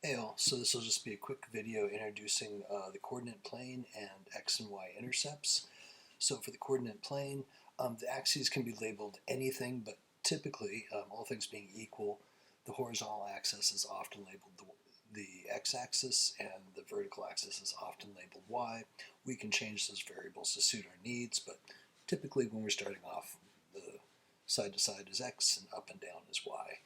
Hey all, so this will just be a quick video introducing the coordinate plane and x and y intercepts. So for the coordinate plane, the axes can be labeled anything, but typically, all things being equal, the horizontal axis is often labeled the x-axis and the vertical axis is often labeled y. We can change those variables to suit our needs, but typically when we're starting off, the side to side is x and up and down is y.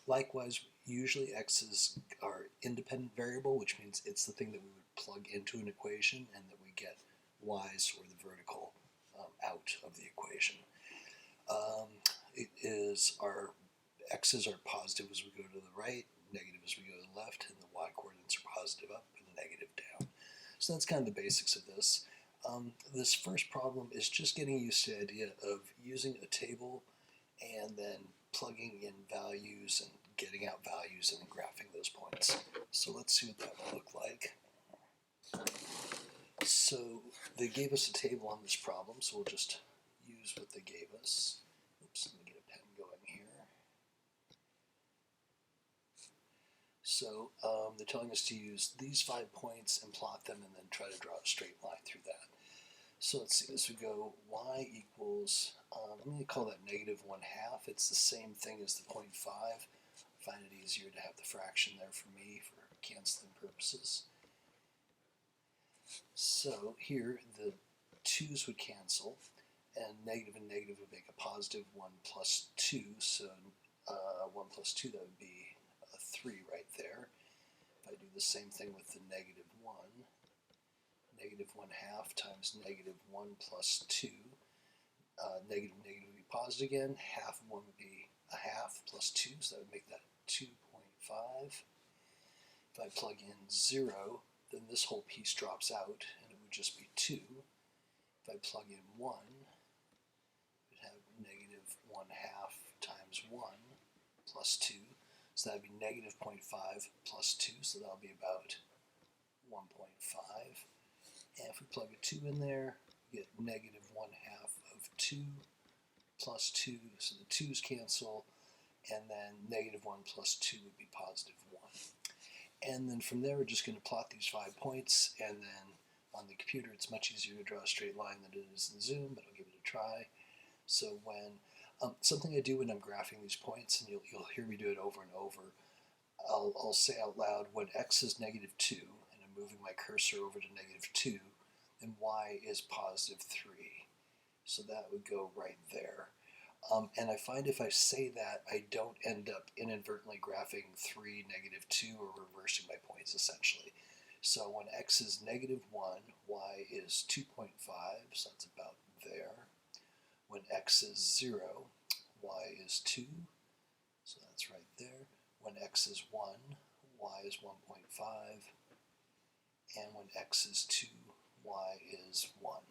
Likewise, usually x's are independent variable, which means it's the thing that we would plug into an equation and that we get y's or the vertical out of the equation. It is our x's are positive as we go to the right, negative as we go to the left, and the y coordinates are positive up and negative down. So that's kind of the basics of this. This first problem is just getting used to the idea of using a table and then plugging in values and getting out values and then graphing those points. So let's see what that will look like. So they gave us a table on this problem, so we'll just use what they gave us. Oops, let me get a pen going here. So they're telling us to use these 5 points and plot them and then try to draw a straight line through that. So let's see, this would go y equals, I'm going to call that negative 1/2. It's the same thing as the 0.5. I find it easier to have the fraction there for me for canceling purposes. So here the 2's would cancel, and negative would make a positive 1 plus 2, so 1 plus 2, that would be a 3 right there. If I do the same thing with the negative 1, negative 1/2 times negative 1 plus 2, negative would be positive again, half of 1 would be a half plus 2, so that would make that 2.5. If I plug in 0, then this whole piece drops out and it would just be 2. If I plug in 1, it would have negative 1/2 times 1 plus 2, so that would be negative 0.5 plus 2, so that will be about 1.5. And if we plug a 2 in there, we get negative 1/2 of 2 plus 2, so the 2's cancel, and then negative 1 plus 2 would be positive 1. And then from there, we're just going to plot these 5 points, and then on the computer, it's much easier to draw a straight line than it is in Zoom, but I'll give it a try. So when something I do when I'm graphing these points, and you'll hear me do it over and over, I'll say out loud, when x is negative 2, and I'm moving my cursor over to negative 2, then y is positive 3. So that would go right there. And I find if I say that, I don't end up inadvertently graphing 3, negative 2, or reversing my points, essentially. So when x is negative 1, y is 2.5, so that's about there. When x is 0, y is 2, so that's right there. When x is 1, y is 1.5. And when x is 2, y is 1.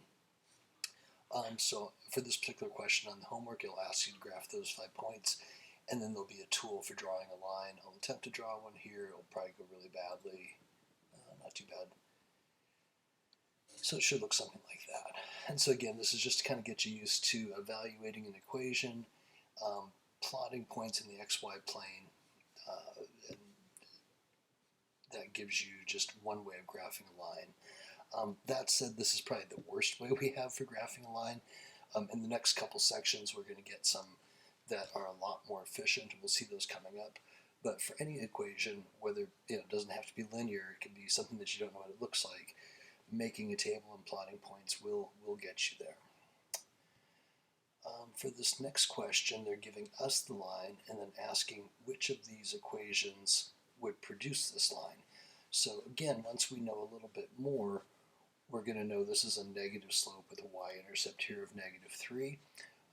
So for this particular question on the homework, it'll ask you to graph those 5 points, and then there'll be a tool for drawing a line. I'll attempt to draw one here. It'll probably go really badly. Not too bad. So it should look something like that. And so again, this is just to kind of get you used to evaluating an equation, plotting points in the xy plane, and that gives you just one way of graphing a line. That said, this is probably the worst way we have for graphing a line. In the next couple sections, we're going to get some that are a lot more efficient. We'll see those coming up. But for any equation, whether it doesn't have to be linear, it can be something that you don't know what it looks like, making a table and plotting points will get you there. For this next question, they're giving us the line and then asking which of these equations would produce this line. So again, once we know a little bit more, we're going to know this is a negative slope with a y-intercept here of negative 3.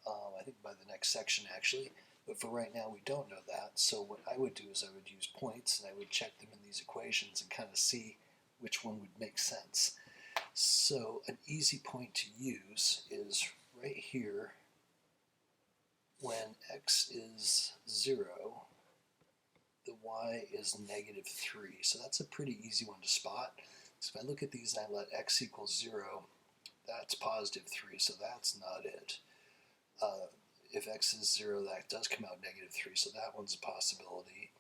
I think by the next section actually, but for right now we don't know that. So what I would do is I would use points and I would check them in these equations and kind of see which one would make sense. So an easy point to use is right here. When x is 0, the y is negative 3. So that's a pretty easy one to spot. So if I look at these and I let x equal 0, that's positive 3, so that's not it. If x is 0, that does come out negative 3, so that one's a possibility.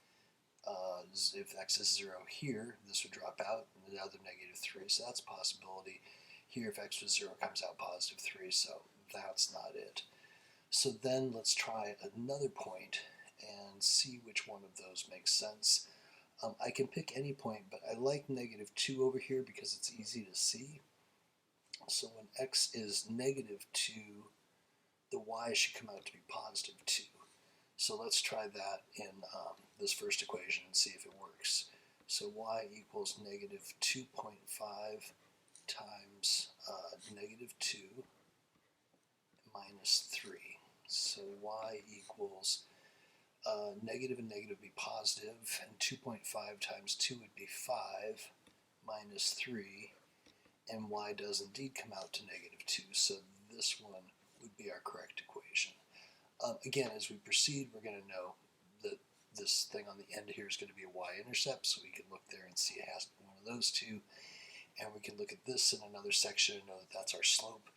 if x is 0 here, this would drop out, and now they're negative 3, so that's a possibility. Here, if x was 0, comes out positive 3, so that's not it. So then let's try another point and see which one of those makes sense. I can pick any point, but I like negative 2 over here because it's easy to see. So when x is negative 2, the y should come out to be positive 2. So let's try that in this first equation and see if it works. So y equals negative 2.5 times negative 2 minus 3. So y equals negative and negative would be positive, and 2.5 times 2 would be 5 minus 3, and y does indeed come out to negative 2, so this one would be our correct equation. Again, as we proceed, we're going to know that this thing on the end here is going to be a y-intercept, so we can look there and see it has to be one of those two, and we can look at this in another section and know that that's our slope,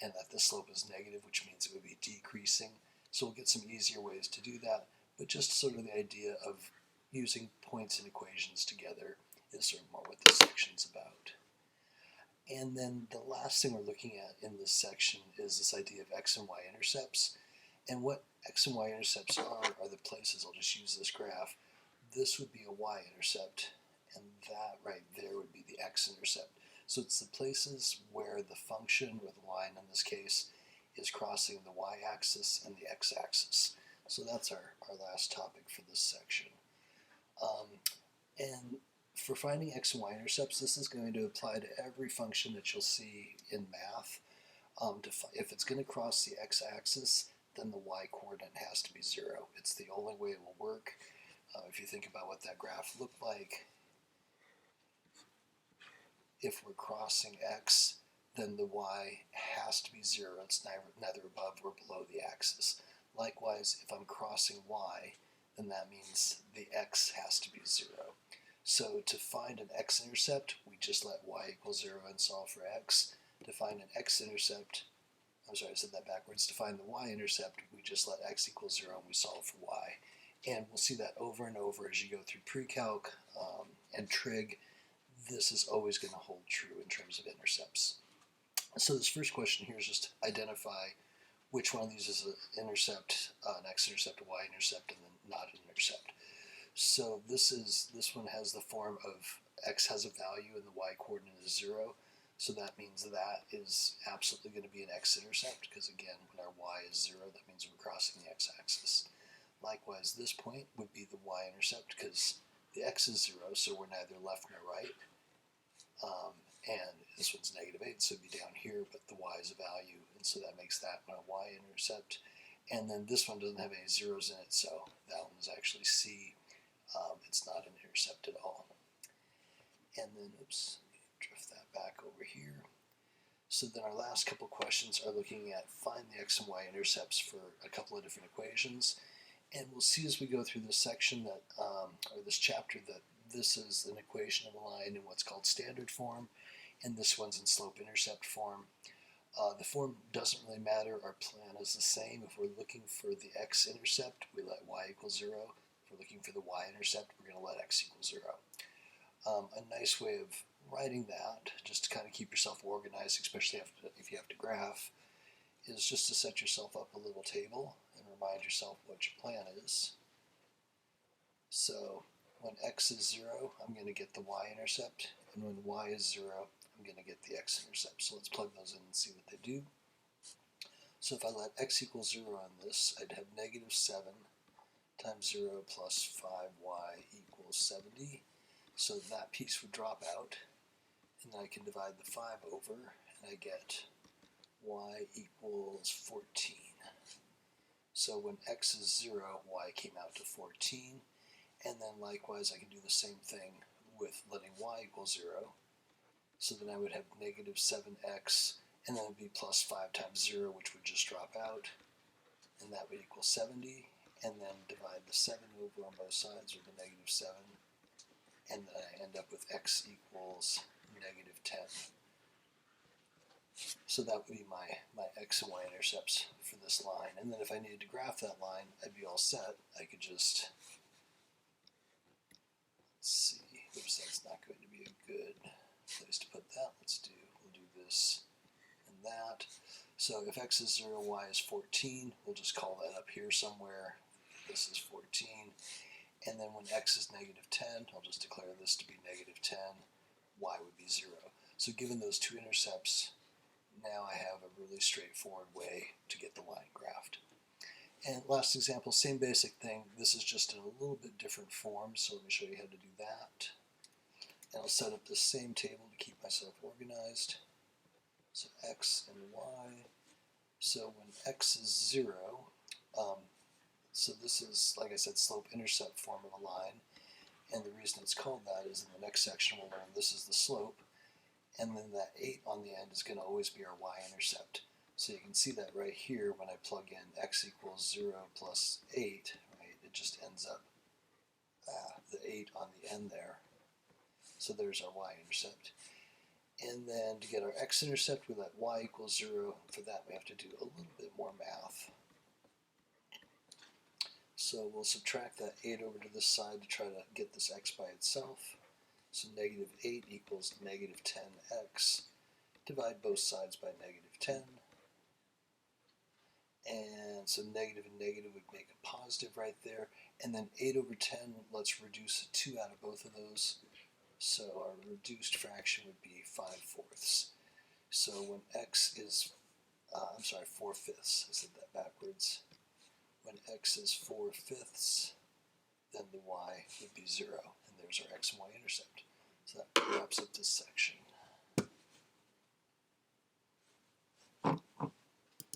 and that this slope is negative, which means it would be decreasing. So we'll get some easier ways to do that, but just sort of the idea of using points and equations together is sort of more what this section's about. And then the last thing we're looking at in this section is this idea of x and y intercepts. And what x and y intercepts are the places, I'll just use this graph. This would be a y-intercept, and that right there would be the x-intercept. So it's the places where the function, or the line in this case, is crossing the y-axis and the x-axis. So that's our last topic for this section. And for finding x and y intercepts, this is going to apply to every function that you'll see in math. If it's going to cross the x-axis, then the y-coordinate has to be 0. It's the only way it will work. If you think about what that graph looked like, if we're crossing x, then the y has to be 0. It's neither above or below the axis. Likewise, if I'm crossing y, then that means the x has to be 0. So to find an x-intercept, we just let y equal 0 and solve for x. To find an x-intercept, I'm sorry, I said that backwards. To find the y-intercept, we just let x equal 0 and we solve for y. And we'll see that over and over as you go through pre-calc and trig. This is always going to hold true in terms of intercepts. So this first question here is just identify which one of these is an intercept, an x-intercept, a y-intercept, and then not an intercept. So this one has the form of x has a value and the y-coordinate is 0. So that means that is absolutely going to be an x-intercept, because again, when our y is 0, that means we're crossing the x-axis. Likewise, this point would be the y-intercept, because the x is 0, so we're neither left nor right. And this one's negative 8, so it'd be down here, but the y is a value, and so that makes that one a y-intercept. And then this one doesn't have any zeros in it, so that one is actually C. It's not an intercept at all. And then, oops, let me drift that back over here. So then our last couple questions are looking at find the x and y intercepts for a couple of different equations. And we'll see as we go through this section that, or this chapter, that this is an equation of a line in what's called standard form, and this one's in slope-intercept form. The form doesn't really matter. Our plan is the same. If we're looking for the x-intercept, we let y equal 0. If we're looking for the y-intercept, we're going to let x equal 0. A nice way of writing that, just to kind of keep yourself organized, especially if you have to graph, is just to set yourself up a little table and remind yourself what your plan is. So when x is 0, I'm going to get the y-intercept, and when y is 0, I'm going to get the x-intercept. So let's plug those in and see what they do. So if I let x equal 0 on this, I'd have negative 7 times 0 plus 5y equals 70. So that piece would drop out, and then I can divide the 5 over, and I get y equals 14. So when x is 0, y came out to 14. And then likewise, I can do the same thing with letting y equal 0. So then I would have negative 7x, and then it would be plus 5 times 0, which would just drop out. And that would equal 70. And then divide the 7 over on both sides with the negative 7. And then I end up with x equals negative 10. So that would be my x and y intercepts for this line. And then if I needed to graph that line, I'd be all set. I could just It's not going to be a good place to put that. We'll do this and that. So if x is 0, y is 14, we'll just call that up here somewhere. This is 14. And then when x is negative 10, I'll just declare this to be negative 10. Y would be 0. So given those two intercepts, now I have a really straightforward way to get the line graphed. And last example, same basic thing. This is just in a little bit different form, so let me show you how to do that. And I'll set up the same table to keep myself organized. So x and y. So when x is 0, so this is, like I said, slope-intercept form of a line. And the reason it's called that is in the next section we'll learn this is the slope. And then that 8 on the end is going to always be our y-intercept. So you can see that right here when I plug in x equals 0 plus 8, right, it just ends up the 8 on the end there. So there's our y-intercept. And then to get our x-intercept, we let y equals 0. For that we have to do a little bit more math. So we'll subtract that 8 over to this side to try to get this x by itself. So negative 8 equals negative 10x. Divide both sides by negative 10. And so negative and negative would make a positive right there. And then 8 over 10, let's reduce a 2 out of both of those. So our reduced fraction would be 5/4. So when x is, 4/5, I said that backwards. When x is 4/5, then the y would be 0. And there's our x and y intercept. So that wraps up this section.